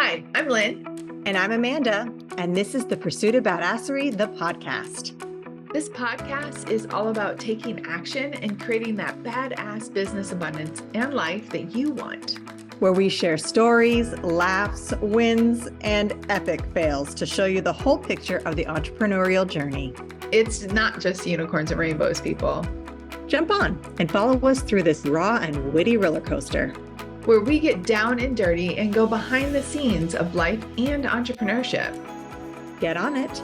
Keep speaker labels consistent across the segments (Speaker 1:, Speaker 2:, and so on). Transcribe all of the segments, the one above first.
Speaker 1: Hi, I'm Lynn.
Speaker 2: And I'm Amanda, and this is the Pursuit of Badasserie, the podcast.
Speaker 1: This podcast is all about taking action and creating that badass business abundance and life that you want.
Speaker 2: Where we share stories, laughs, wins, and epic fails to show you the whole picture of the entrepreneurial journey.
Speaker 1: It's not just unicorns and rainbows, people.
Speaker 2: Jump on and follow us through this raw and witty roller coaster,
Speaker 1: where we get down and dirty and go behind the scenes of life and entrepreneurship.
Speaker 2: Get on it,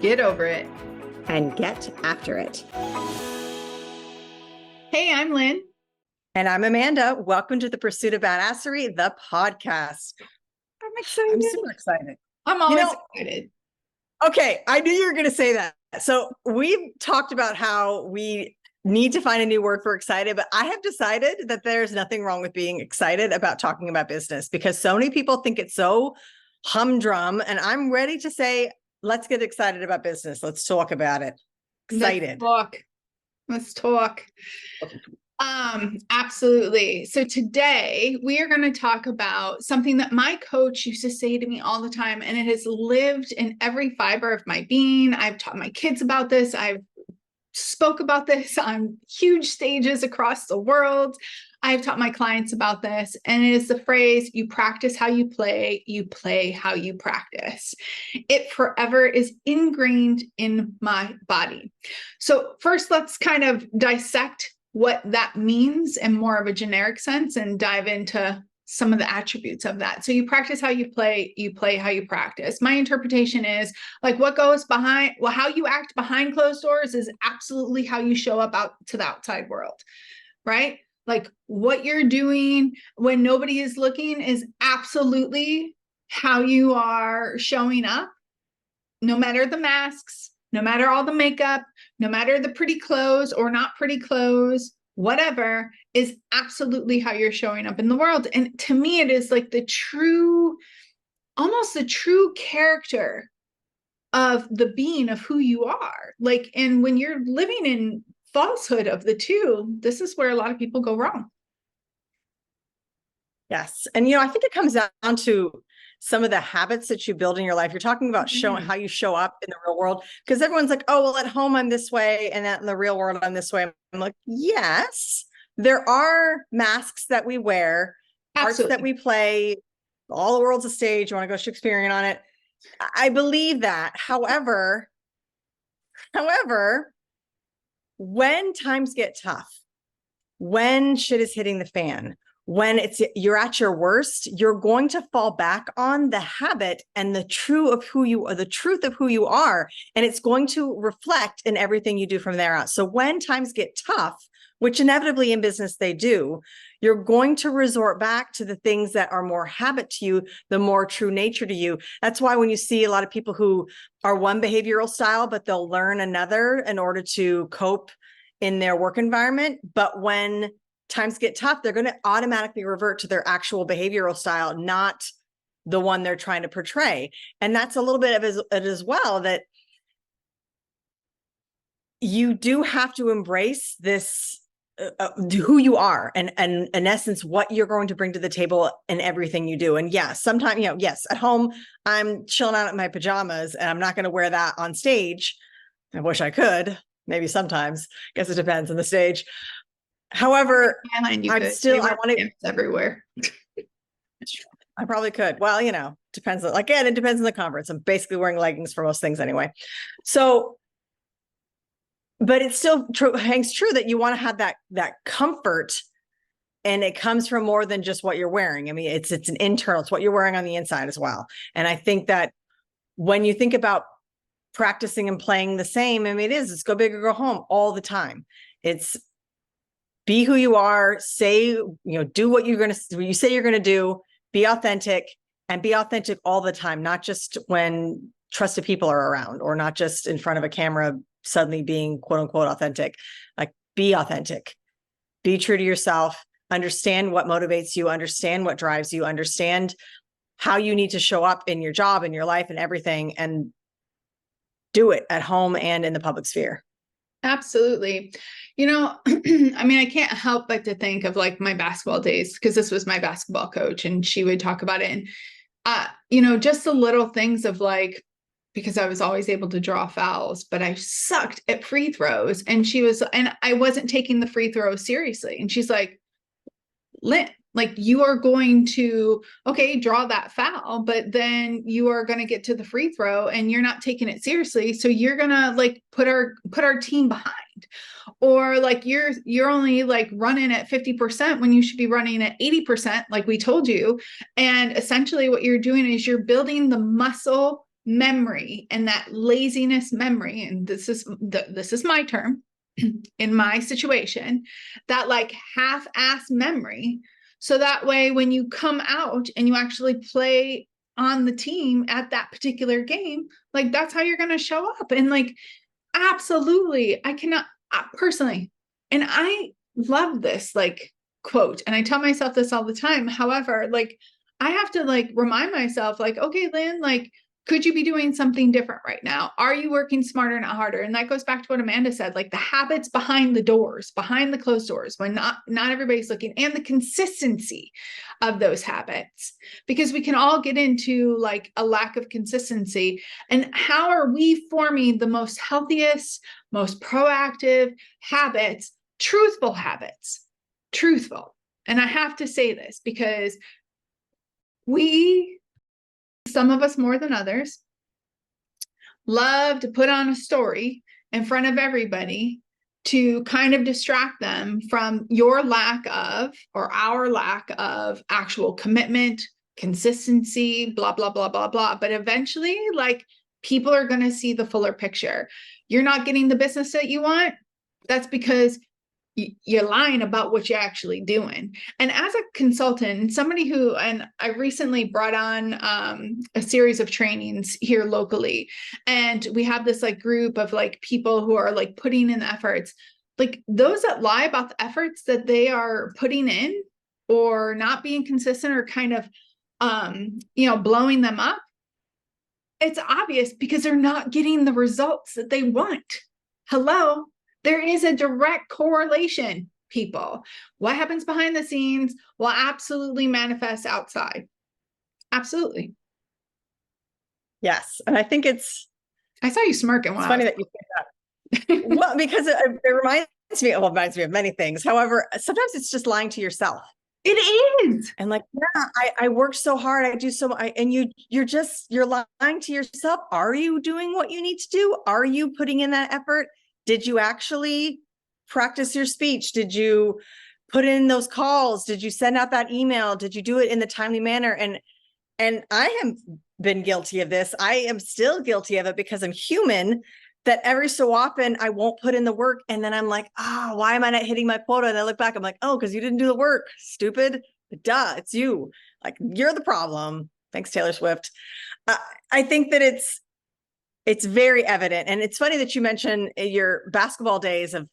Speaker 1: get over it,
Speaker 2: and get after it.
Speaker 1: Hey, I'm Lynn.
Speaker 2: And I'm Amanda. Welcome to the Pursuit of Badasserie, the podcast.
Speaker 1: I'm excited.
Speaker 2: I'm super excited.
Speaker 1: I'm always excited.
Speaker 2: Okay, I knew you were going to say that. So we've talked about how we need to find a new word for excited, but I have decided that there's nothing wrong with being excited about talking about business because so many people think it's so humdrum, and I'm ready to say, let's get excited about business. Let's talk about it. Excited.
Speaker 1: Let's talk. Absolutely. So today we are going to talk about something that my coach used to say to me all the time, and it has lived in every fiber of my being. I've taught my kids about this. I've spoke about this on huge stages across the world. I've taught my clients about this, and it is the phrase, you practice how you play how you practice. It forever is ingrained in my body. So first, let's kind of dissect what that means in more of a generic sense and dive into some of the attributes of that. So you practice how you play how you practice. My interpretation is like what goes behind, well, how you act behind closed doors is absolutely how you show up out to the outside world, right? Like what you're doing when nobody is looking is absolutely how you are showing up, no matter the masks, no matter all the makeup, no matter the pretty clothes or not pretty clothes, whatever, is absolutely how you're showing up in the world. And to me, it is like almost the true character of the being of who you are. Like, and when you're living in falsehood of the two, this is where a lot of people go wrong.
Speaker 2: Yes. And, I think it comes down to some of the habits that you build in your life. You're talking about showing how you show up in the real world, because everyone's like, oh, well, at home, I'm this way. And in the real world, I'm this way. I'm like, yes, there are masks that we wear, parts that we play. All the world's a stage. You want to go Shakespearean on it. I believe that. However, when times get tough, when shit is hitting the fan, when you're at your worst, you're going to fall back on the habit and the truth of who you are. And it's going to reflect in everything you do from there out. So when times get tough, which inevitably in business they do, you're going to resort back to the things that are more habit to you, the more true nature to you. That's why when you see a lot of people who are one behavioral style, but they'll learn another in order to cope in their work environment. But when times get tough, they're going to automatically revert to their actual behavioral style, not the one they're trying to portray. And that's a little bit of it as well, that you do have to embrace this, who you are and in essence, what you're going to bring to the table in everything you do. And yes, sometimes, yes, at home, I'm chilling out in my pajamas and I'm not going to wear that on stage. I wish I could, maybe sometimes, guess it depends on the stage. However, I want to
Speaker 1: everywhere.
Speaker 2: I probably could. Well, depends. Again, it depends on the conference. I'm basically wearing leggings for most things anyway. So, but it still hangs true that you want to have that comfort, and it comes from more than just what you're wearing. I mean, it's an internal. It's what you're wearing on the inside as well. And I think that when you think about practicing and playing the same, I mean, it's go big or go home all the time. It's be who you are, say, do what you say you're going to do, be authentic, and be authentic all the time, not just when trusted people are around or not just in front of a camera, suddenly being quote unquote authentic. Like, be authentic, be true to yourself, understand what motivates you, understand what drives you, understand how you need to show up in your job, in your life, and everything, and do it at home and in the public sphere.
Speaker 1: Absolutely. I mean, I can't help but to think of like my basketball days, because this was my basketball coach and she would talk about it. And just the little things of like, because I was always able to draw fouls, but I sucked at free throws. And I wasn't taking the free throws seriously. And she's like, Lynn, like you are going to, okay, draw that foul, but then you are going to get to the free throw and you're not taking it seriously. So you're going to like put our team behind, or like you're only like running at 50% when you should be running at 80%, like we told you. And essentially what you're doing is you're building the muscle memory and that laziness memory. And this is my term in my situation, that like half-ass memory. So that way, when you come out and you actually play on the team at that particular game, like that's how you're going to show up. And like, absolutely, I cannot personally, and I love this like quote, and I tell myself this all the time. However, like I have to like remind myself, like, okay, Lynn, like, could you be doing something different right now? Are you working smarter, not harder? And that goes back to what Amanda said, like the habits behind the doors, behind the closed doors, when not everybody's looking, and the consistency of those habits, because we can all get into like a lack of consistency. And how are we forming the most healthiest, most proactive habits, truthful habits, truthful. And I have to say this because some of us more than others, love to put on a story in front of everybody to kind of distract them from your lack of, or our lack of, actual commitment, consistency, blah, blah, blah, blah, blah. But eventually, like, people are going to see the fuller picture. You're not getting the business that you want. That's because you're lying about what you're actually doing. And as a consultant, somebody who, and I recently brought on a series of trainings here locally, and we have this like group of like people who are like putting in the efforts, like those that lie about the efforts that they are putting in or not being consistent or kind of, blowing them up. It's obvious because they're not getting the results that they want. Hello. There is a direct correlation, people. What happens behind the scenes will absolutely manifest outside. Absolutely.
Speaker 2: Yes. And I think
Speaker 1: I saw you smirking.
Speaker 2: It's funny that you say that. Well, because it reminds me of many things. However, sometimes it's just lying to yourself.
Speaker 1: It is.
Speaker 2: And like, yeah, I work so hard. I do so much. And you're lying to yourself. Are you doing what you need to do? Are you putting in that effort? Did you actually practice your speech? Did you put in those calls? Did you send out that email? Did you do it in the timely manner? And I have been guilty of this. I am still guilty of it because I'm human, that every so often I won't put in the work. And then I'm like, why am I not hitting my quota? And I look back, I'm like, because you didn't do the work, stupid. Duh, it's you. Like, you're the problem. Thanks, Taylor Swift. I think that it's very evident. And it's funny that you mentioned your basketball days of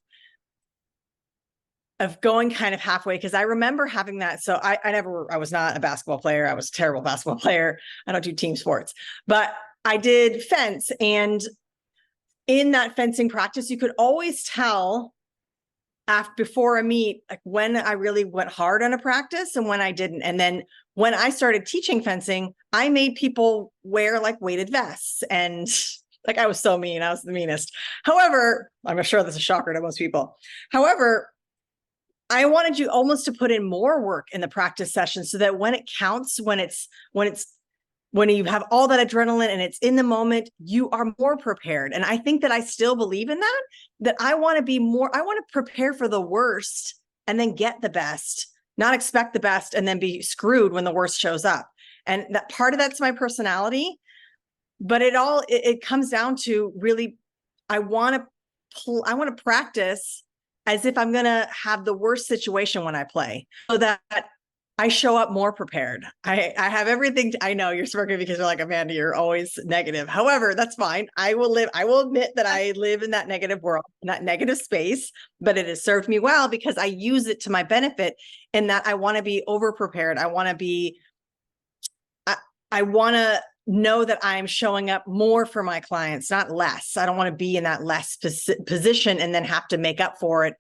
Speaker 2: going kind of halfway, because I remember having that. So I was not a basketball player. I was a terrible basketball player. I don't do team sports, but I did fence. And in that fencing practice, you could always tell before a meet, like when I really went hard on a practice and when I didn't. And then when I started teaching fencing, I made people wear like weighted vests, and like, I was so mean. I was the meanest. However, I'm sure that's a shocker to most people. However, I wanted you almost to put in more work in the practice session so that when it counts, when you have all that adrenaline and it's in the moment, you are more prepared. And I think that I still believe in that I want to prepare for the worst and then get the best, not expect the best and then be screwed when the worst shows up. And that part of that's my personality. But it comes down to really, I want to practice as if I'm going to have the worst situation when I play, so that I show up more prepared. I have everything. I know you're smirking because you're like, Amanda, you're always negative. However, that's fine. I will admit that I live in that negative world, in that negative space, but it has served me well because I use it to my benefit, in that I want to be over prepared. I want to know that I'm showing up more for my clients, not less. I don't want to be in that less position and then have to make up for it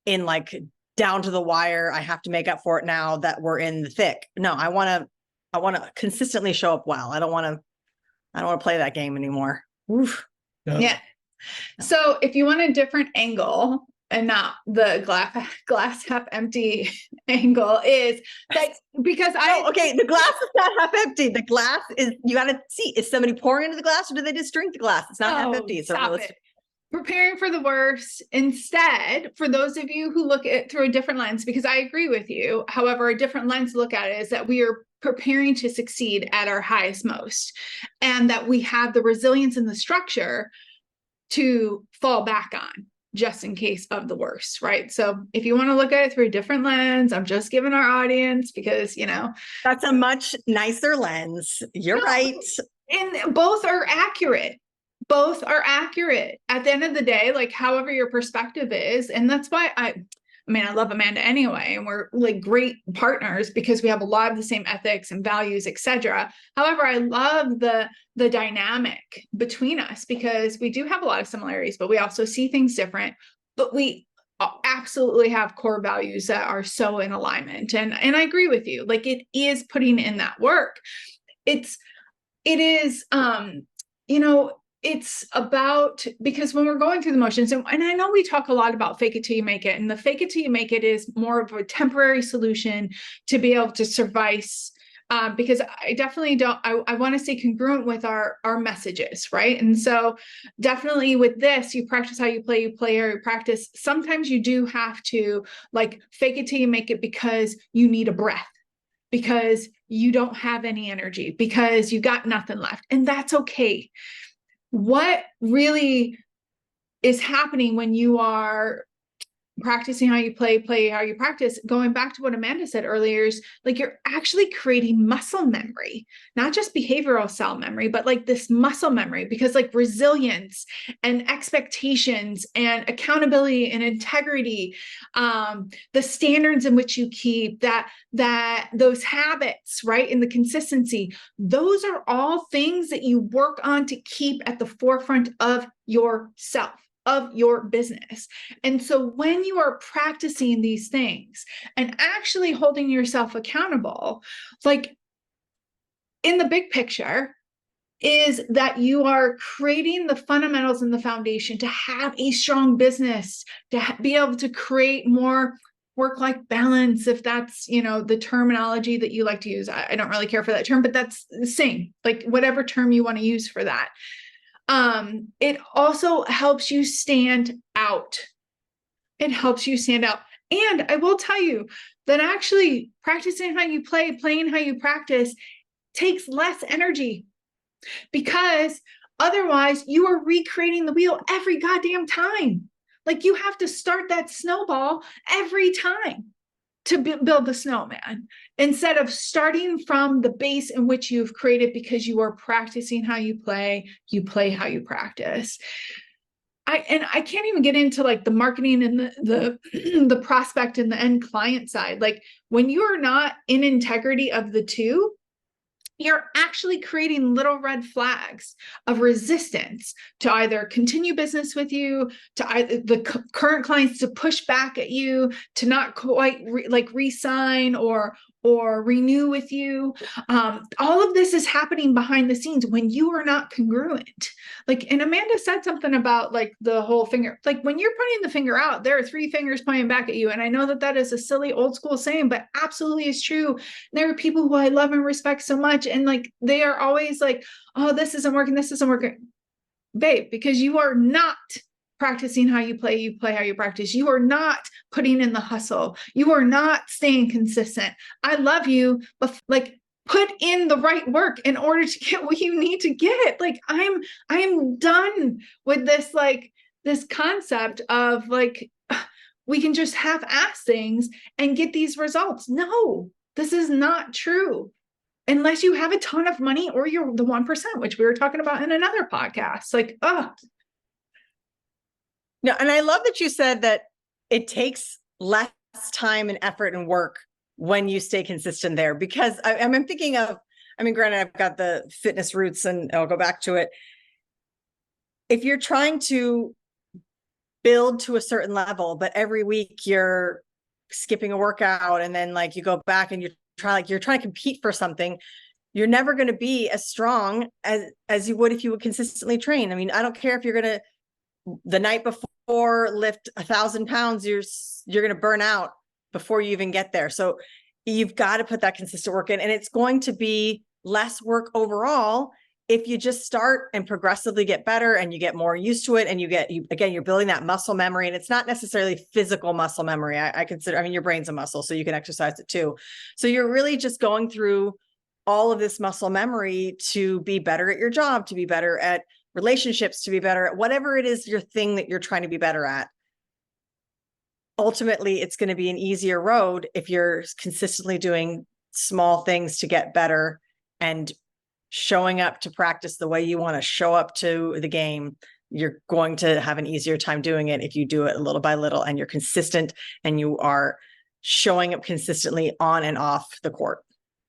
Speaker 2: in like down to the wire. I have to make up for it now that we're in the thick. No, I want to I want to consistently show up well. I don't want to play that game anymore. Oof.
Speaker 1: Yeah. So if you want a different angle and not the glass half empty angle, is that because
Speaker 2: okay, the glass is not half empty. The glass is, you got to see, is somebody pouring into the glass or do they just drink the glass? It's not half empty. It's a realistic.
Speaker 1: Preparing for the worst. Instead, for those of you who look at it through a different lens, because I agree with you, however, a different lens to look at it is that we are preparing to succeed at our highest most, and that we have the resilience and the structure to fall back on just in case of the worst, right? So if you want to look at it through a different lens, I'm just giving our audience, because, you know,
Speaker 2: that's a much nicer less. You're right.
Speaker 1: And both are accurate. Both are accurate at the end of the day, like however your perspective is. And that's why I love Amanda anyway, and we're like great partners because we have a lot of the same ethics and values, etc. However, I love the dynamic between us because we do have a lot of similarities, but we also see things different. But we absolutely have core values that are so in alignment. And I agree with you. Like, it is putting in that work. It is, you know, it's about, because when we're going through the motions, and I know we talk a lot about fake it till you make it, and the fake it till you make it is more of a temporary solution to be able to suffice, because I definitely don't, I want to stay congruent with our messages, right? And so definitely with this, you practice how you play how you practice. Sometimes you do have to like fake it till you make it because you need a breath, because you don't have any energy, because you got nothing left, and that's okay. What really is happening when you are practicing how you play how you practice, going back to what Amanda said earlier, is like you're actually creating muscle memory, not just behavioral cell memory, but like this muscle memory, because like resilience and expectations and accountability and integrity, the standards in which you keep, that those habits, right, and the consistency, those are all things that you work on to keep at the forefront of yourself, of your business. And so when you are practicing these things and actually holding yourself accountable, like in the big picture, is that you are creating the fundamentals and the foundation to have a strong business, to be able to create more work-life balance, if that's, you know, the terminology that you like to use. I don't really care for that term, but that's the same, like whatever term you want to use for that. It also helps you stand out. It helps you stand out. And I will tell you that actually practicing how you play, playing how you practice takes less energy, because otherwise you are recreating the wheel every goddamn time. Like, you have to start that snowball every time to build the snowman, instead of starting from the base in which you've created, because you are practicing how you play how you practice. I can't even get into like the marketing and the the prospect and the end client side. Like, when you are not in integrity of the two, you're actually creating little red flags of resistance to either continue business with you, to either the current clients to push back at you, to not quite re-sign or renew with you. All of this is happening behind the scenes when you are not congruent. Like, and Amanda said something about like the whole finger, like when you're pointing the finger out, there are three fingers pointing back at you. And I know that that is a silly old school saying, but absolutely is true. There are people who I love and respect so much, and like they are always like, oh, this isn't working, babe, because you are not practicing how you play how you practice. You are not putting in the hustle. You are not staying consistent. I love you, but like, put in the right work in order to get what you need to get. Like, I'm done with this, like this concept of like, we can just half-ass things and get these results. No, this is not true. Unless you have a ton of money, or you're the 1%, which we were talking about in another podcast. Like, oh.
Speaker 2: No, and I love that you said that it takes less time and effort and work when you stay consistent there, because I'm thinking of, I mean, granted, I've got the fitness roots and I'll go back to it. If you're trying to build to a certain level, but every week you're skipping a workout, and then like you go back and you're you're trying to compete for something, you're never going to be as strong as you would if you would consistently train. I mean, I don't care if you're going to the night before lift 1,000 pounds, you're going to burn out before you even get there. So you've got to put that consistent work in, and it's going to be less work overall if you just start and progressively get better and you get more used to it. And you're building that muscle memory, and it's not necessarily physical muscle memory. I mean, your brain's a muscle, so you can exercise it too. So you're really just going through all of this muscle memory to be better at your job, to be better at relationships, to be better at whatever it is, your thing that you're trying to be better at. Ultimately, it's going to be an easier road if you're consistently doing small things to get better and showing up to practice the way you want to show up to the game. You're going to have an easier time doing it if you do it little by little and you're consistent and you are showing up consistently on and off the court.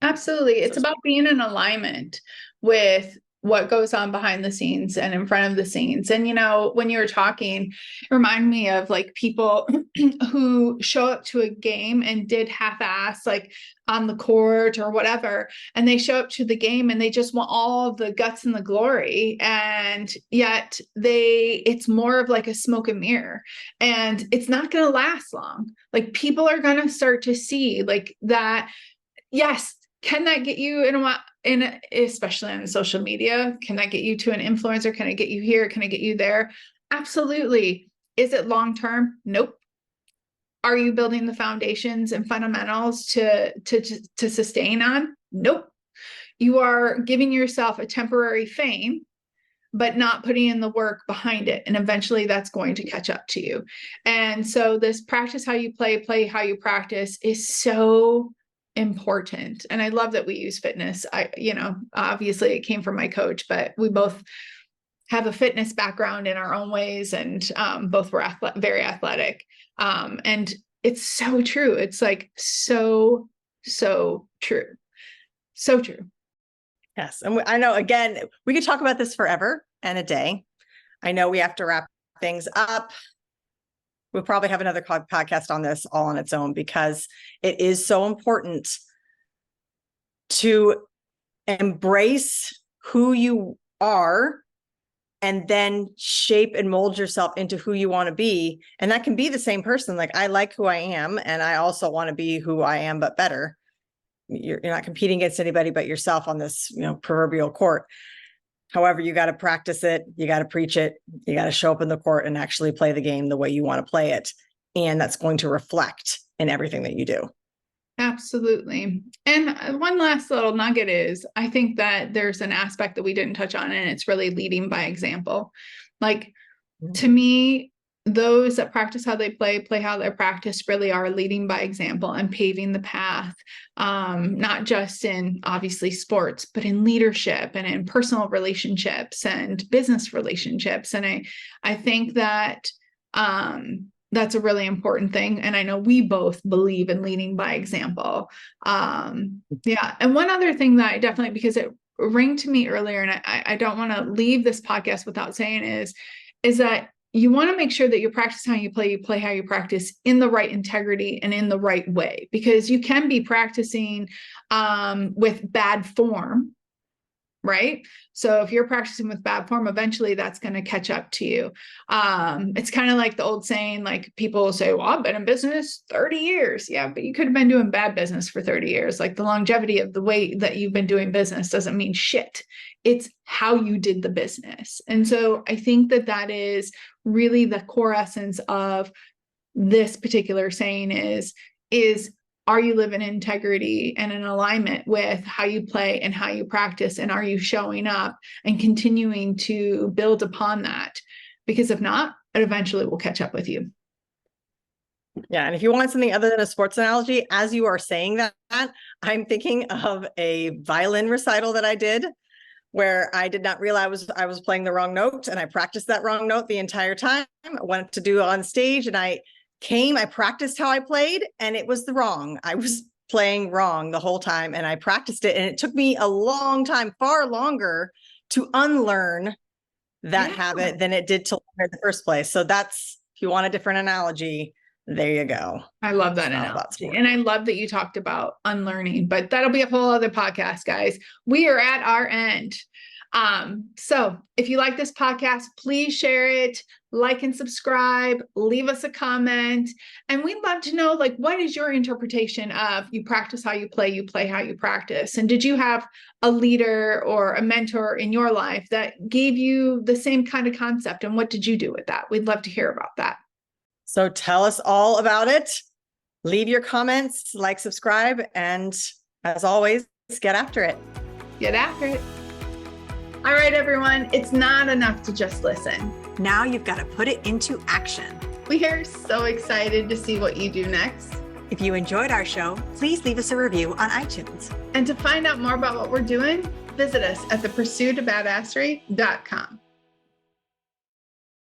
Speaker 1: Absolutely. It's about being in alignment with what goes on behind the scenes and in front of the scenes. And, when you were talking, it reminded me of like people who show up to a game and did half-ass, like on the court or whatever. And they show up to the game and they just want all of the guts and the glory. And yet it's more of like a smoke and mirror, and it's not going to last long. Like people are going to start to see like that. Yes. Can that get you especially on social media? Can that get you to an influencer? Can it get you here? Can it get you there? Absolutely. Is it long-term? Nope. Are you building the foundations and fundamentals to sustain on? Nope. You are giving yourself a temporary fame, but not putting in the work behind it. And eventually that's going to catch up to you. And so this practice how you play how you practice is so important. And I love that we use fitness. Obviously it came from my coach, but we both have a fitness background in our own ways, and both were very athletic. And it's so true. It's like so true. So true.
Speaker 2: Yes. And I know, again, we could talk about this forever and a day. I know we have to wrap things up. We'll probably have another podcast on this all on its own, because it is so important to embrace who you are and then shape and mold yourself into who you want to be. And that can be the same person. Like, I like who I am, and I also want to be who I am, but better. You're not competing against anybody but yourself on this, proverbial court. However, you got to practice it. You got to preach it. You got to show up in the court and actually play the game the way you want to play it. And that's going to reflect in everything that you do.
Speaker 1: Absolutely. And one last little nugget is, I think that there's an aspect that we didn't touch on, and it's really leading by example. Like, to me, those that practice how they play how they practice, really are leading by example and paving the path, not just in obviously sports, but in leadership and in personal relationships and business relationships. And I think that that's a really important thing. And I know we both believe in leading by example. Yeah. And one other thing that I definitely, because it rang to me earlier, and I don't want to leave this podcast without saying is that you want to make sure that you're practicing how you play how you practice in the right integrity and in the right way, because you can be practicing with bad form, right? So if you're practicing with bad form, eventually that's going to catch up to you. It's kind of like the old saying, like people will say, well, I've been in business 30 years. Yeah, but you could have been doing bad business for 30 years. Like, the longevity of the way that you've been doing business doesn't mean shit. It's how you did the business. And so I think that is really the core essence of this particular saying is are you living in integrity and in alignment with how you play and how you practice? And are you showing up and continuing to build upon that? Because if not, it eventually will catch up with you.
Speaker 2: Yeah. And if you want something other than a sports analogy, as you are saying that, I'm thinking of a violin recital that I did, where I did not realize I was playing the wrong note, and I practiced that wrong note the entire time. I went to do it on stage, and I practiced how I played, and it was I was playing wrong the whole time, and I practiced it. And it took me a long time, far longer, to unlearn that habit than it did to learn in the first place. So that's, if you want a different analogy, There you go.
Speaker 1: I love that
Speaker 2: It's not about
Speaker 1: analogy.
Speaker 2: sport.
Speaker 1: And I love that you talked about unlearning, but that'll be a whole other podcast, guys. We are at our end. So if you like this podcast, please share it, like and subscribe, leave us a comment. And we'd love to know, like, what is your interpretation of you practice how you play how you practice? And did you have a leader or a mentor in your life that gave you the same kind of concept? And what did you do with that? We'd love to hear about that.
Speaker 2: So tell us all about it. Leave your comments, like, subscribe, and as always, get after it.
Speaker 1: Get after it. All right, everyone, it's not enough to just listen.
Speaker 3: Now you've got to put it into action.
Speaker 1: We are so excited to see what you do next.
Speaker 3: If you enjoyed our show, please leave us a review on iTunes.
Speaker 1: And to find out more about what we're doing, visit us at thepursuitofbadasserie.com.